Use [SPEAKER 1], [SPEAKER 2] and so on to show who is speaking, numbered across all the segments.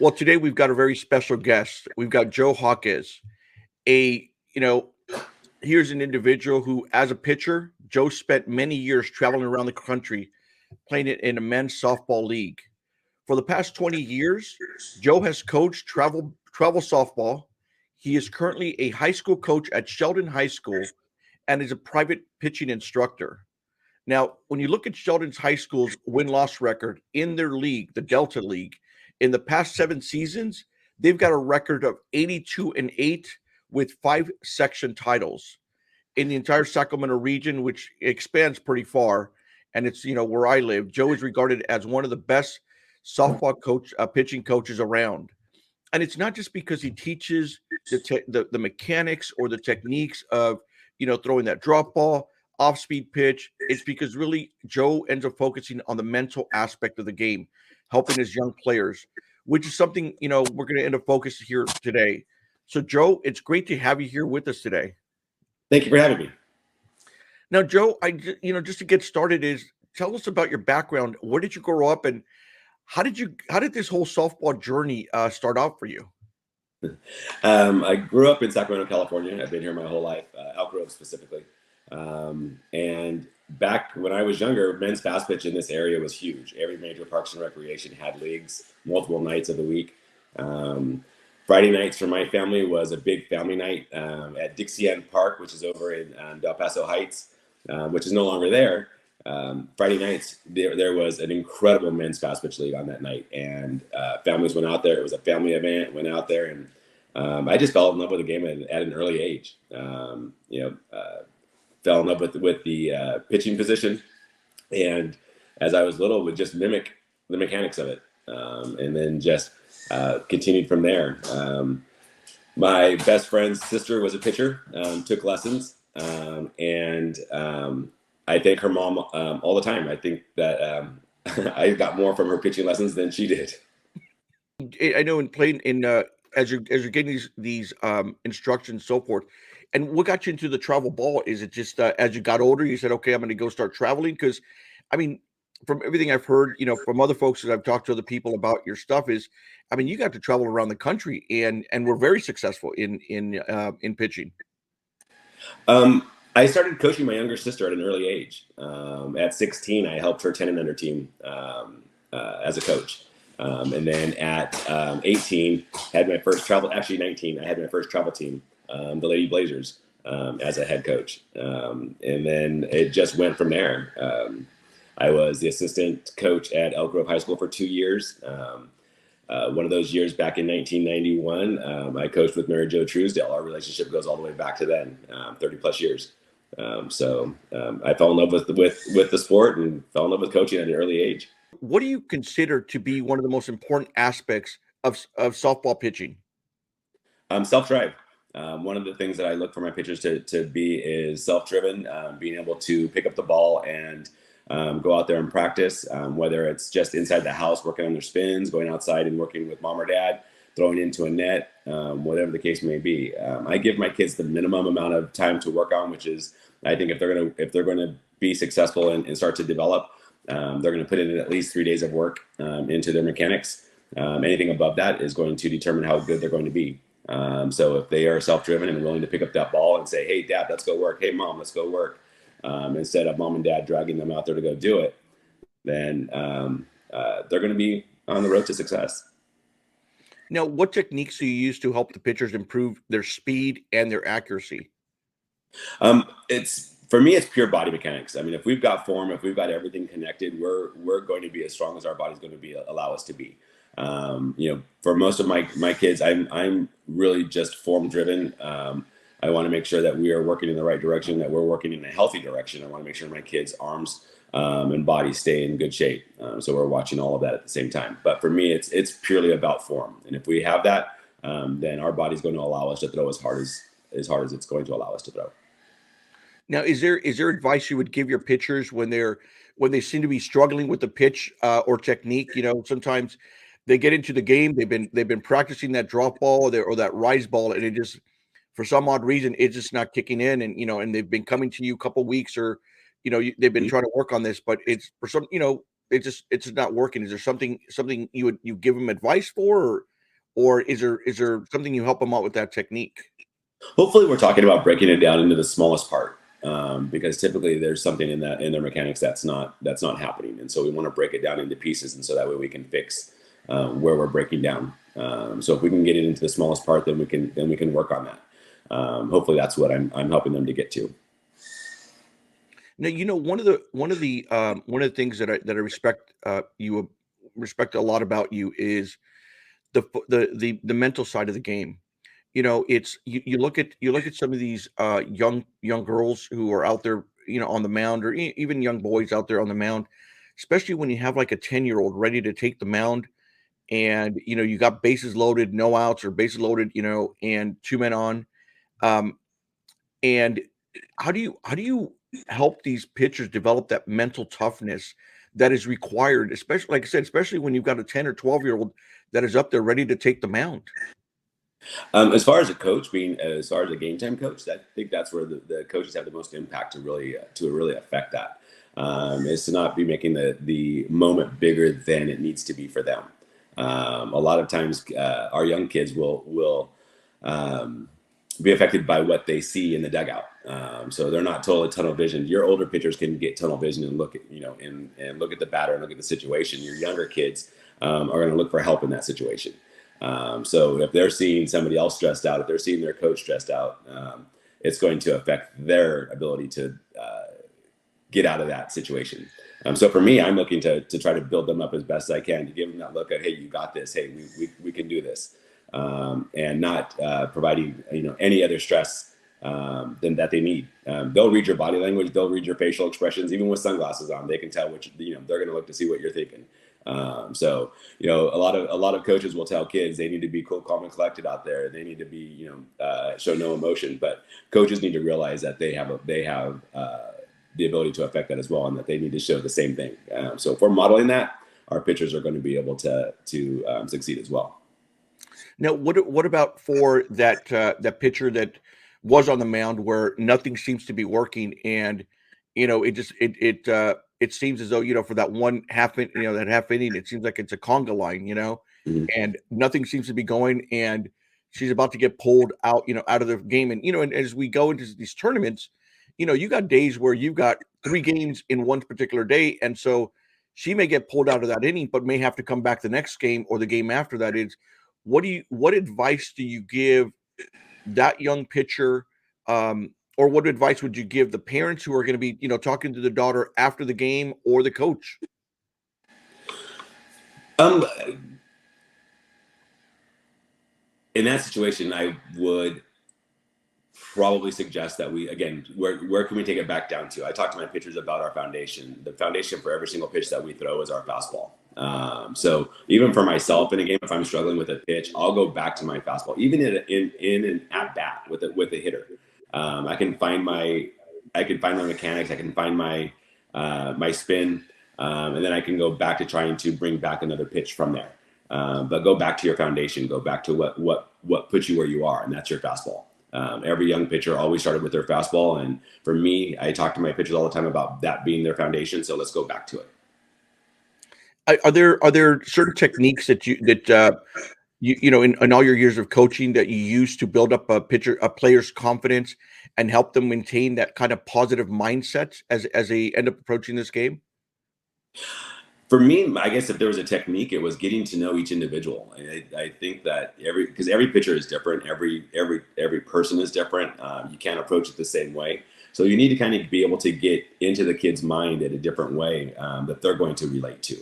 [SPEAKER 1] Well, today we've got a very special guest. We've got Joe Jaquez. A you know, Here's an individual who, as a pitcher, Joe spent many years traveling around the country playing it in a men's softball league. For the past 20 years, Joe has coached travel softball. He is currently a high school coach at Sheldon High School and is a private pitching instructor. Now, when you look at Sheldon's High School's win-loss record in their league, the Delta League, in the past 7 seasons, they've got a record of 82-8 with 5 section titles in the entire Sacramento region, which expands pretty far. And it's where I live. Joe is regarded as one of the best pitching coaches around. And it's not just because he teaches the mechanics or the techniques of throwing that drop ball, off speed pitch. It's because really Joe ends up focusing on the mental aspect of the game, helping his young players, which is something we're going to end up focusing here today. So Joe, it's great to have you here with us today.
[SPEAKER 2] Thank you for having me.
[SPEAKER 1] Now, Joe, just to get started, is tell us about your background. Where did you grow up, and how did this whole softball journey start out for you?
[SPEAKER 2] I grew up in Sacramento, California. I've been here my whole life, Elk Grove specifically. And back when I was younger, men's fast pitch in this area was huge. Every major parks and recreation had leagues, multiple nights of the week. Friday nights for my family was a big family night at Dixie Ann Park, which is over in Del Paso Heights, which is no longer there. Friday nights, there was an incredible men's fast pitch league on that night, and families went out there. It was a family event, went out there, and I just fell in love with the game at an early age. Fell in love with the pitching position, and as I was little, would just mimic the mechanics of it, and then just continued from there. My best friend's sister was a pitcher, took lessons, and I thank her mom all the time. I think that I got more from her pitching lessons than she did.
[SPEAKER 1] I know in playing in as you're getting these instructions and so forth. And what got you into the travel ball? Is it just as you got older, you said, okay, I'm going to go start traveling? Because, I mean, from everything I've heard, from other folks that I've talked to other people about your stuff is, I mean, you got to travel around the country and we're very successful in pitching.
[SPEAKER 2] I started coaching my younger sister at an early age. At 16, I helped her 10 and under team as a coach. And then at 18, had my first travel, actually 19, I had my first travel team, the Lady Blazers, as a head coach. And then it just went from there. I was the assistant coach at Elk Grove High School for 2 years. One of those years back in 1991, I coached with Mary Jo Truesdale. Our relationship goes all the way back to then, 30 plus years. So I fell in love with the sport and fell in love with coaching at an early age.
[SPEAKER 1] What do you consider to be one of the most important aspects of softball pitching?
[SPEAKER 2] Self-drive. One of the things that I look for my pitchers to be is self-driven, being able to pick up the ball and go out there and practice, whether it's just inside the house working on their spins, going outside and working with mom or dad, throwing into a net, whatever the case may be. I give my kids the minimum amount of time to work on, which is, I think if they're gonna be successful and start to develop, they're going to put in at least 3 days of work into their mechanics. Anything above that is going to determine how good they're going to be. So if they are self-driven and willing to pick up that ball and say, hey, Dad, let's go work. Hey, Mom, let's go work. Instead of Mom and Dad dragging them out there to go do it, then they're going to be on the road to success.
[SPEAKER 1] Now, what techniques do you use to help the pitchers improve their speed and their accuracy?
[SPEAKER 2] For me, it's pure body mechanics. I mean, if we've got form, if we've got everything connected, we're going to be as strong as our body's going to allow us to be. For most of my kids, I'm really just form driven. I want to make sure that we are working in the right direction, that we're working in a healthy direction. I want to make sure my kids' arms and body stay in good shape. So we're watching all of that at the same time. But for me, it's purely about form. And if we have that, then our body's going to allow us to throw as hard as it's going to allow us to throw.
[SPEAKER 1] Now, is there advice you would give your pitchers when they seem to be struggling with the pitch or technique? Sometimes they get into the game, they've been practicing that drop ball or that rise ball, and it just, for some odd reason, it's just not kicking in, and they've been coming to you a couple weeks, or they've been trying to work on this, but it's for some, it's just not working. Is there something you give them advice for, or or is there something you help them out with that technique?
[SPEAKER 2] Hopefully, we're talking about breaking it down into the smallest part, because typically there's something in their mechanics that's not happening, and so we want to break it down into pieces, and so that way we can fix where we're breaking down. So if we can get it into the smallest part, then we can work on that. Hopefully, that's what I'm helping them to get to.
[SPEAKER 1] Now, one of the things that I respect a lot about you is the mental side of the game. It's you look at some of these young girls who are out there, on the mound, or even young boys out there on the mound, especially when you have like a 10-year-old ready to take the mound, and you got bases loaded, no outs, or bases loaded, and two men on. Um, and how do you help these pitchers develop that mental toughness that is required, especially, like I said, especially when you've got a 10 or 12-year-old that is up there ready to take the mound?
[SPEAKER 2] As far as a coach being, as far as a game time coach, I think that's where the coaches have the most impact to really affect that. Is to not be making the moment bigger than it needs to be for them. A lot of times, our young kids will um, be affected by what they see in the dugout. So they're not totally tunnel vision. Your older pitchers can get tunnel vision and look at and look at the batter and look at the situation. Your younger kids are going to look for help in that situation. So if they're seeing somebody else stressed out, if they're seeing their coach stressed out, it's going to affect their ability to get out of that situation. So for me, I'm looking to try to build them up as best I can, to give them that look at, hey, you got this. Hey, we can do this, and not providing any other stress than that they need. They'll read your body language, they'll read your facial expressions, even with sunglasses on. They can tell which they're going to look to see what you're thinking. So a lot of coaches will tell kids they need to be cool, calm, and collected out there. They need to be show no emotion, but coaches need to realize that they have the ability to affect that as well, and that they need to show the same thing. So if we're modeling that, our pitchers are going to be able to succeed as well.
[SPEAKER 1] Now, what about for that pitcher that was on the mound where nothing seems to be working, and it seems as though, for that one that half inning, it seems like it's a conga line,
[SPEAKER 2] Mhm.
[SPEAKER 1] and nothing seems to be going, and she's about to get pulled out, out of the game, and as we go into these tournaments, you got days where you've got 3 games in one particular day, and so she may get pulled out of that inning, but may have to come back the next game or the game after that. Is what advice do you give that young pitcher, or what advice would you give the parents who are going to be, talking to the daughter after the game, or the coach?
[SPEAKER 2] Um, in that situation, I would probably suggest that we, again, where can we take it back down to? I talked to my pitchers about our foundation. The foundation for every single pitch that we throw is our fastball. So even for myself in a game, if I'm struggling with a pitch, I'll go back to my fastball. Even in an at bat with a hitter, I can find my mechanics. I can find my spin, and then I can go back to trying to bring back another pitch from there. But go back to your foundation. Go back to what puts you where you are, and that's your fastball. Every young pitcher always started with their fastball, and for me, I talk to my pitchers all the time about that being their foundation. So let's go back to it.
[SPEAKER 1] Are there certain techniques that in all your years of coaching, that you use to build up a player's confidence and help them maintain that kind of positive mindset as they end up approaching this game?
[SPEAKER 2] For me, I guess if there was a technique, it was getting to know each individual. I think that because every pitcher is different, every person is different. You can't approach it the same way. So you need to kind of be able to get into the kid's mind in a different way that they're going to relate to.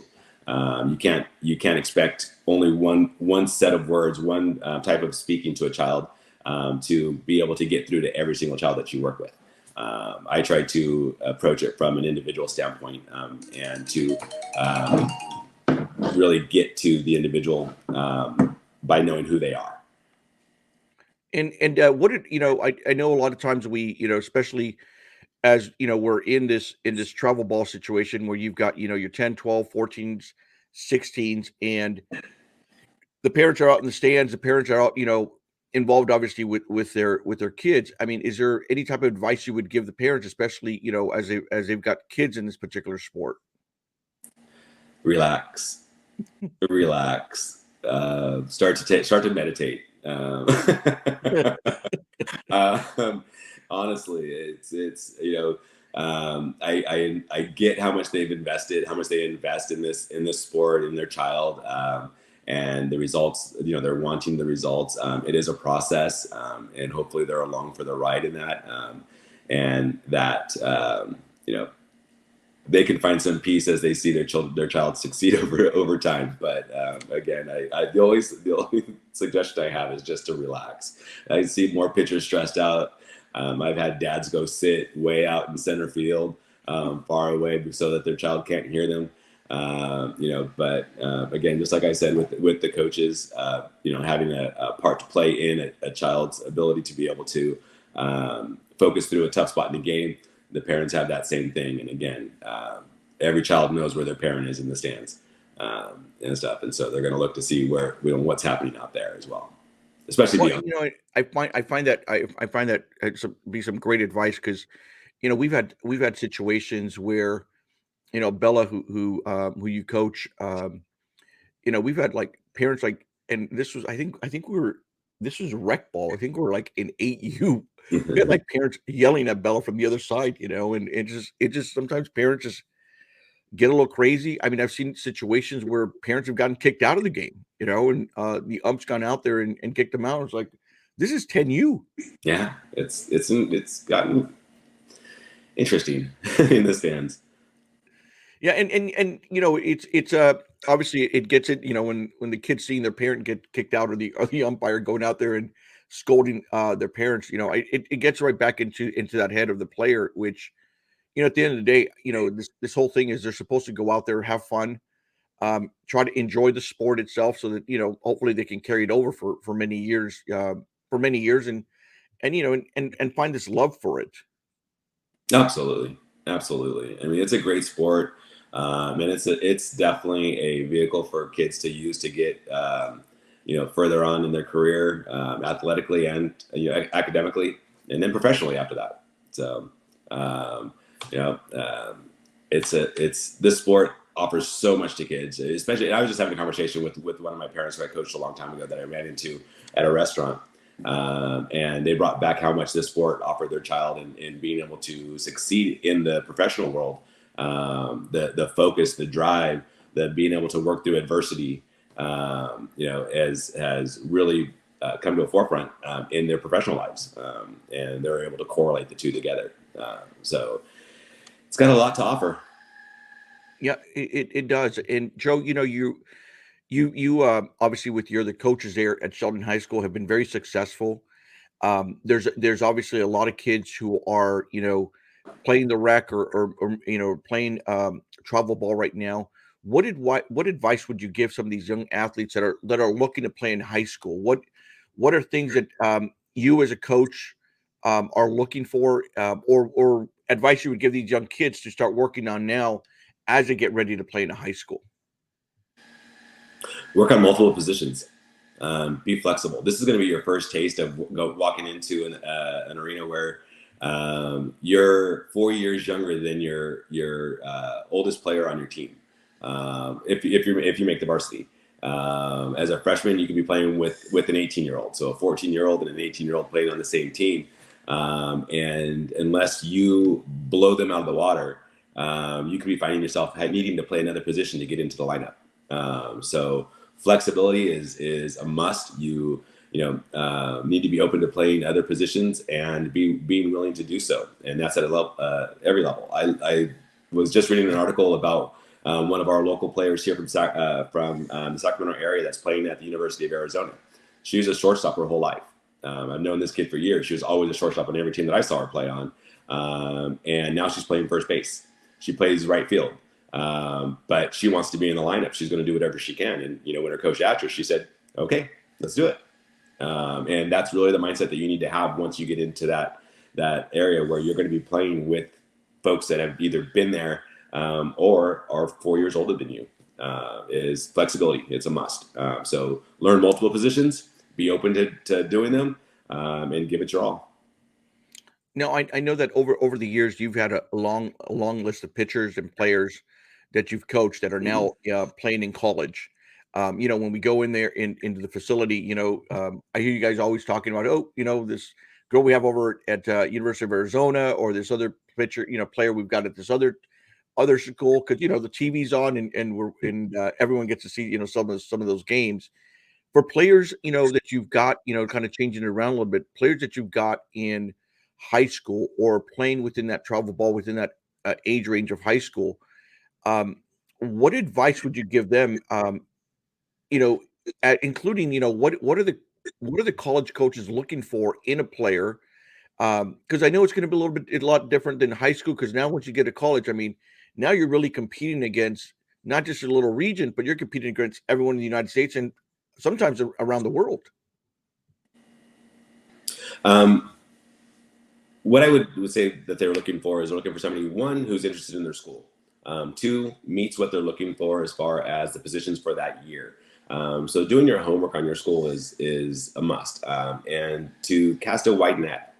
[SPEAKER 2] You can't expect only one set of words, one type of speaking to a child to be able to get through to every single child that you work with. I try to approach it from an individual standpoint, and to um, really get to the individual by knowing who they are.
[SPEAKER 1] And what did I know a lot of times we, especially as we're in this travel ball situation where you've got your 10, 12, 14s, 16s, and the parents are out in the stands, the parents are out, involved obviously with their kids. I mean, is there any type of advice you would give the parents, especially as they've got kids in this particular sport?
[SPEAKER 2] Relax, relax. start to meditate. Um, honestly, it's I get how much they've invested, how much they invest in this sport in their child, and the results. They're wanting the results. It is a process, and hopefully they're along for the ride in that, and that you know they can find some peace as they see their child succeed over time. But again, the only suggestion I have is just to relax. I see more pitchers stressed out. I've had dads go sit way out in center field, far away, so that their child can't hear them. But again, just like I said with the coaches, having a part to play in a child's ability to be able to focus through a tough spot in the game. The parents have that same thing, and again, every child knows where their parent is in the stands, and stuff, and so they're going to look to see what's happening out there as well, especially the
[SPEAKER 1] Well,
[SPEAKER 2] young.
[SPEAKER 1] I find that be some great advice because we've had situations where Bella who you coach, we've had like parents like, and this was I think we were this was rec ball. I think we were like in 8U. We had like parents yelling at Bella from the other side, and it just sometimes parents just get a little crazy. I mean, I've seen situations where parents have gotten kicked out of the game, and the ump's gone out there and kicked them out. It's like, this is 10U.
[SPEAKER 2] Yeah, it's gotten interesting in the stands.
[SPEAKER 1] Yeah, and it's obviously it gets it, when the kids seeing their parent get kicked out or the umpire going out there and scolding their parents, it gets right back into that head of the player, which at the end of the day, this whole thing is they're supposed to go out there, have fun, try to enjoy the sport itself, so that hopefully they can carry it over for many years, and find this love for it.
[SPEAKER 2] Absolutely, absolutely. I mean, it's a great sport, and it's definitely a vehicle for kids to use to get further on in their career, athletically and academically, and then professionally after that. So you know, this sport offers so much to kids. Especially, I was just having a conversation with one of my parents who I coached a long time ago that I ran into at a restaurant. And they brought back how much this sport offered their child in being able to succeed in the professional world. The focus, the drive, the being able to work through adversity, has really come to a forefront in their professional lives, and they're able to correlate the two together. So it's got a lot to offer.
[SPEAKER 1] Yeah, it does. And Joe, you obviously with the coaches there at Sheldon High School have been very successful. There's obviously a lot of kids who are playing the rec or playing travel ball right now. What advice would you give some of these young athletes that are looking to play in high school? What are things that you as a coach are looking for, or advice you would give these young kids to start working on now as they get ready to play in a high school?
[SPEAKER 2] Work on multiple positions. Be flexible. This is going to be your first taste of walking into an arena where you're 4 years younger than your oldest player on your team. If you make the varsity, as a freshman, you can be playing with an 18-year-old, so a 14-year-old and an 18-year-old playing on the same team. And unless you blow them out of the water, you could be finding yourself needing to play another position to get into the lineup. So flexibility is a must. You need to be open to playing other positions and being willing to do so, and that's at a level, every level. I was just reading an article about one of our local players here from the Sacramento area that's playing at the University of Arizona. She was a shortstop her whole life. I've known this kid for years. She was always a shortstop on every team that I saw her play on, and now she's playing first base. She plays right field. But she wants to be in the lineup. She's going to do whatever she can. And, when her coach asked her, she said, okay, let's do it. And that's really the mindset that you need to have once you get into that area where you're going to be playing with folks that have either been there or are 4 years older than you. Is flexibility. It's a must. So learn multiple positions, be open to doing them, and give it your all.
[SPEAKER 1] Now, I know that over the years you've had a long list of pitchers and players that you've coached that are
[SPEAKER 2] Mhm.
[SPEAKER 1] now playing in college. When we go in there into the facility, I hear you guys always talking about, oh, this girl we have over at University of Arizona, or this other pitcher, player we've got at this other school, because the TV's on, and everyone gets to see some of those games. For players, that you've got, kind of changing it around a little bit, players that you've got in high school or playing within that travel ball, within that age range of high school, um, what advice would you give them? You know, including, what are the college coaches looking for in a player? Because I know it's going to be a lot different than high school. Because now, once you get to college, I mean, now you're really competing against not just a little region, but you're competing against everyone in the United States and sometimes around the world.
[SPEAKER 2] Um, what I would say that they're looking for is they're looking for somebody, one, who's interested in their school. Two, meets what they're looking for as far as the positions for that year. So doing your homework on your school is a must, and to cast a wide net.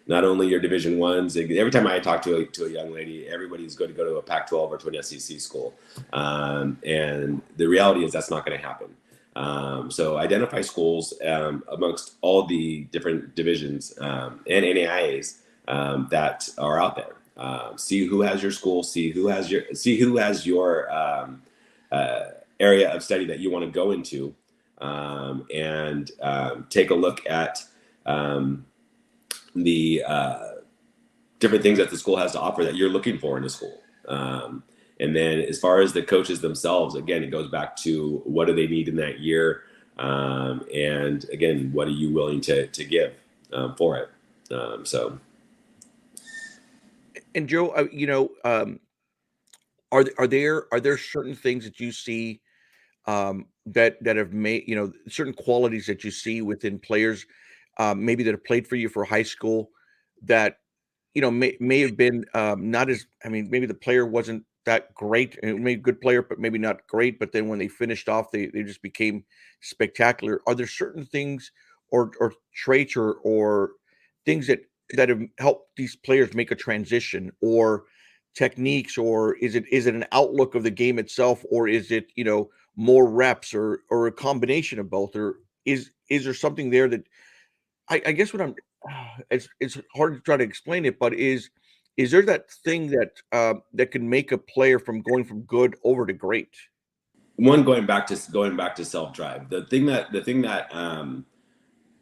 [SPEAKER 2] Not only your Division Ones. Every time I talk to a young lady, everybody's going to go to a Pac-12 or to an SEC school, and the reality is that's not going to happen. So identify schools amongst all the different divisions and NAIAs that are out there. See who has your school. See who has your area of study that you want to go into, and take a look at the different things that the school has to offer that you're looking for in a school. And then as far as the coaches themselves, again, it goes back to what do they need in that year? And again, what are you willing to give for it? So.
[SPEAKER 1] And Joe, are there certain things that you see that have made, certain qualities that you see within players, maybe that have played for you for high school, that may have been not as, I mean, maybe the player wasn't that great, and maybe a good player, but maybe not great. But then when they finished off, they just became spectacular. Are there certain things or traits or things that have helped these players make a transition, or techniques, or is it an outlook of the game itself, or is it more reps, or a combination of both, or is there something there that I guess what I'm it's hard to try to explain it, but is there that thing that can make a player from going from good over to great?
[SPEAKER 2] One, going back to self drive. The thing that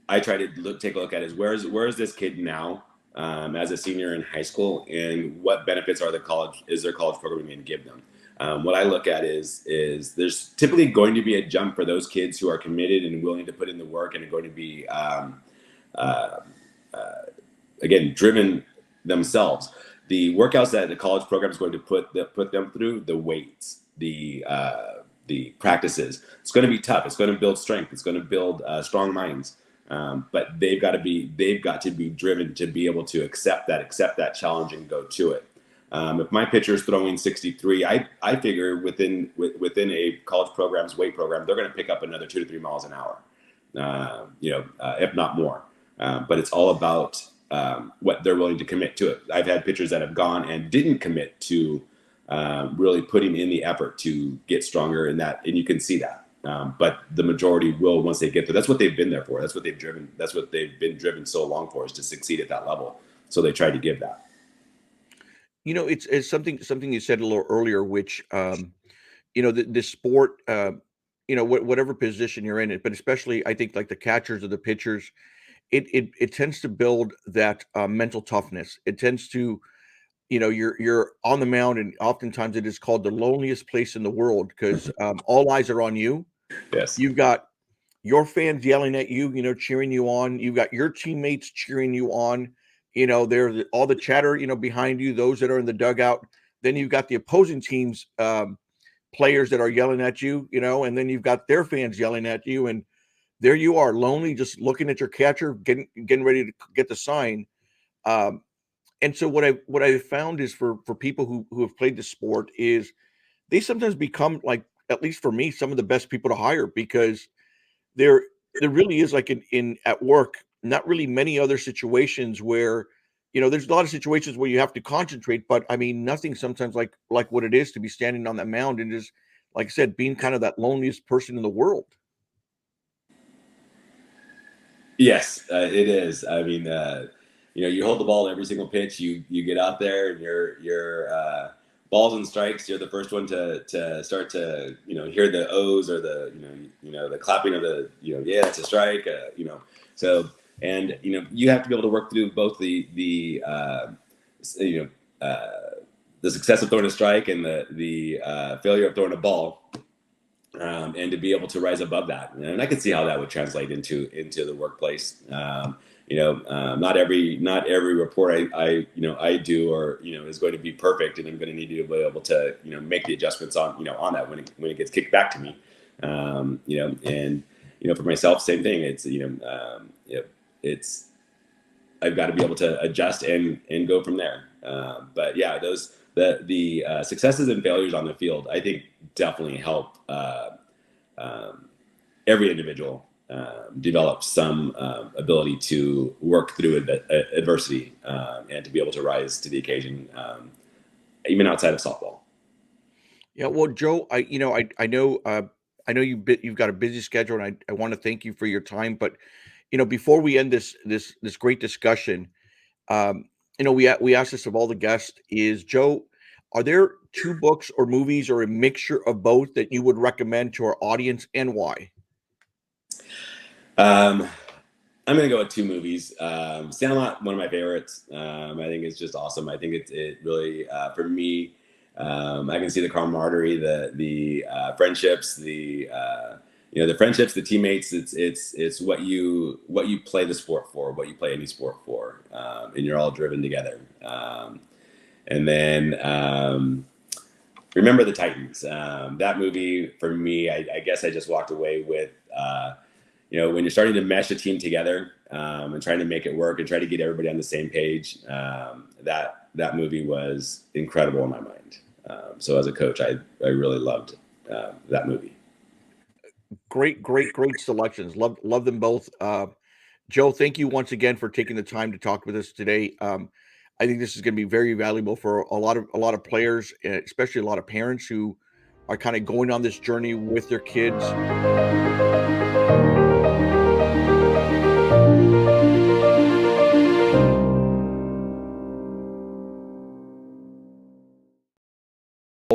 [SPEAKER 2] I try to take a look at is where is this kid now, as a senior in high school, and what benefits is their college program going to give them. What I look at is there's typically going to be a jump for those kids who are committed and willing to put in the work and are going to be uh, again driven themselves. The workouts that the college program is going to put them through, the weights, the practices, it's going to be tough. It's going to build strength. It's going to build strong minds. But they've got to be driven to be able to accept that challenge and go to it. If my pitcher is throwing 63, I figure within a college program's weight program, they're going to pick up another 2 to 3 miles an hour, if not more. But it's all about what they're willing to commit to it. I've had pitchers that have gone and didn't commit to really putting in the effort to get stronger in that, and you can see that. But the majority will, once they get there. That's what they've been there for. That's what they've driven. That's what they've been driven so long for, is to succeed at that level. So they try to give that.
[SPEAKER 1] It's something you said a little earlier, which the sport, whatever position you're in it, but especially I think like the catchers or the pitchers, it tends to build that mental toughness. It tends to, you're on the mound, and oftentimes it is called the loneliest place in the world, because all eyes are on you.
[SPEAKER 2] Yes.
[SPEAKER 1] You've got your fans yelling at you, cheering you on. You've got your teammates cheering you on. There's all the chatter, behind you, those that are in the dugout. Then you've got the opposing team's players that are yelling at you, and then you've got their fans yelling at you. And there you are, lonely, just looking at your catcher, getting ready to get the sign. Um, and so what I found is, for people who have played the sport, is they sometimes become, like, at least for me, some of the best people to hire, because there there really is, like, in at work, not really many other situations where, there's a lot of situations where you have to concentrate, but I mean, nothing sometimes like what it is to be standing on that mound and just like I said, being kind of that loneliest person in the world.
[SPEAKER 2] Yes, it is. I mean, you hold the ball every single pitch. You get out there and your balls and strikes. You're the first one to start to hear the O's or the the clapping of the yeah, it's a strike. So and you have to be able to work through both you know the success of throwing a strike and the failure of throwing a ball, and to be able to rise above that. And I could see how that would translate into the workplace. Not every report I do or is going to be perfect, and I'm going to need to be able to make the adjustments on that when it gets kicked back to me. And for myself, same thing. It's I've got to be able to adjust and go from there. But yeah, the successes and failures on the field, I think, definitely help every individual develop some ability to work through adversity, and to be able to rise to the occasion, even outside of softball.
[SPEAKER 1] Yeah, well, Joe, I know you've got a busy schedule, and I want to thank you for your time. But before we end this great discussion, we asked this of all the guests: is Joe, are there two books or movies or a mixture of both that you would recommend to our audience, and why?
[SPEAKER 2] Um, I'm gonna go with two movies. Sandlot, one of my favorites. I think it's just awesome. I think it really, for me, I can see the camaraderie, the friendships, the friendships, the teammates. It's what you play the sport for, what you play any sport for, and you're all driven together. And then Remember the Titans. That movie for me, I guess I just walked away with. When you're starting to mesh a team together, and trying to make it work and try to get everybody on the same page, that movie was incredible in my mind. So as a coach, I really loved that movie.
[SPEAKER 1] Great selections. Love them both. Joe, thank you once again for taking the time to talk with us today. I think this is going to be very valuable for a lot of players, especially a lot of parents who are kind of going on this journey with their kids.